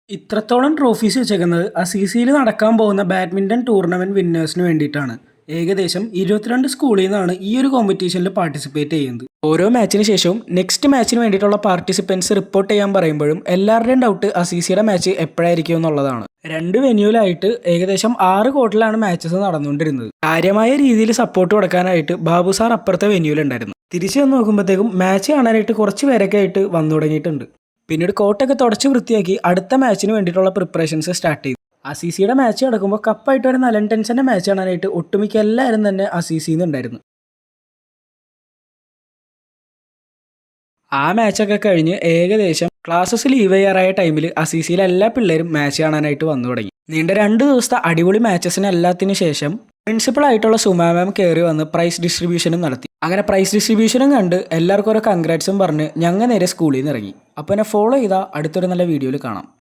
ഇത്രത്തോളം ട്രോഫീസ് വെച്ചേക്കുന്നത് അസീസിയിൽ നടക്കാൻ പോകുന്ന ബാഡ്മിൻ്റൺ ടൂർണമെൻറ്റ് വിന്നേഴ്സിന് വേണ്ടിയിട്ടാണ്. ഏകദേശം 22 സ്കൂളിൽ നിന്നാണ് ഈ ഒരു കോമ്പറ്റീഷനിൽ പാർട്ടിസിപ്പേറ്റ് ചെയ്യുന്നത്. ഓരോ മാച്ചിന് ശേഷവും നെക്സ്റ്റ് മാച്ചിന് വേണ്ടിയിട്ടുള്ള പാർട്ടിസിപ്പൻസ് റിപ്പോർട്ട് ചെയ്യാൻ പറയുമ്പോഴും എല്ലാവരുടെയും ഡൗട്ട് അസീസിയുടെ മാച്ച് എപ്പോഴായിരിക്കും എന്നുള്ളതാണ്. 2 വെന്യൂലായിട്ട് ഏകദേശം 6 കോർട്ടിലാണ് മാച്ചസ് നടന്നുകൊണ്ടിരുന്നത്. കാര്യമായ രീതിയിൽ സപ്പോർട്ട് കൊടുക്കാനായിട്ട് ബാബു സാർ അപ്പുറത്തെ വെന്യൂലുണ്ടായിരുന്നു. തിരിച്ചു വന്ന് നോക്കുമ്പോഴത്തേക്കും മാച്ച് കാണാനായിട്ട് കുറച്ച് പേരൊക്കെ ആയിട്ട് വന്നു തുടങ്ങിയിട്ടുണ്ട്. പിന്നീട് കോർട്ടൊക്കെ തുടച്ച് വൃത്തിയാക്കി അടുത്ത മാച്ചിന് വേണ്ടിയിട്ടുള്ള പ്രിപ്പറേഷൻസ് സ്റ്റാർട്ട് ചെയ്തു. അസീസിയുടെ മാച്ച് നടക്കുമ്പോൾ കപ്പായിട്ട് വരുന്ന അലൻ ടെൻസന്റെ മാച്ച് കാണാനായിട്ട് ഒട്ടുമിക്ക എല്ലാവരും തന്നെ അസീസിയിൽ നിന്നുണ്ടായിരുന്നു. ആ മാച്ചൊക്കെ കഴിഞ്ഞ് ഏകദേശം ക്ലാസ്സസ് ലീവ് ചെയ്യാറായ ടൈമിൽ അസീസിയിലെ എല്ലാ പിള്ളേരും മാച്ച് കാണാനായിട്ട് വന്നു തുടങ്ങി. നീണ്ട 2 ദിവസത്തെ അടിപൊളി മാച്ചസിന് എല്ലാത്തിനു ശേഷം പ്രിൻസിപ്പൾ ആയിട്ടുള്ള സുമാ മാം കയറി വന്ന് പ്രൈസ് ഡിസ്ട്രിബ്യൂഷനും നടത്തി. അങ്ങനെ പ്രൈസ് ഡിസ്ട്രിബ്യൂഷനും കണ്ട് എല്ലാവർക്കും ഓരോ കൺഗ്രാറ്റ്സും പറഞ്ഞ് ഞങ്ങൾ നേരെ സ്കൂളിൽ നിന്ന് ഇറങ്ങി. അപ്പോൾ എന്നെ ഫോളോ ചെയ്താൽ അടുത്തൊരു നല്ല വീഡിയോയിൽ കാണാം.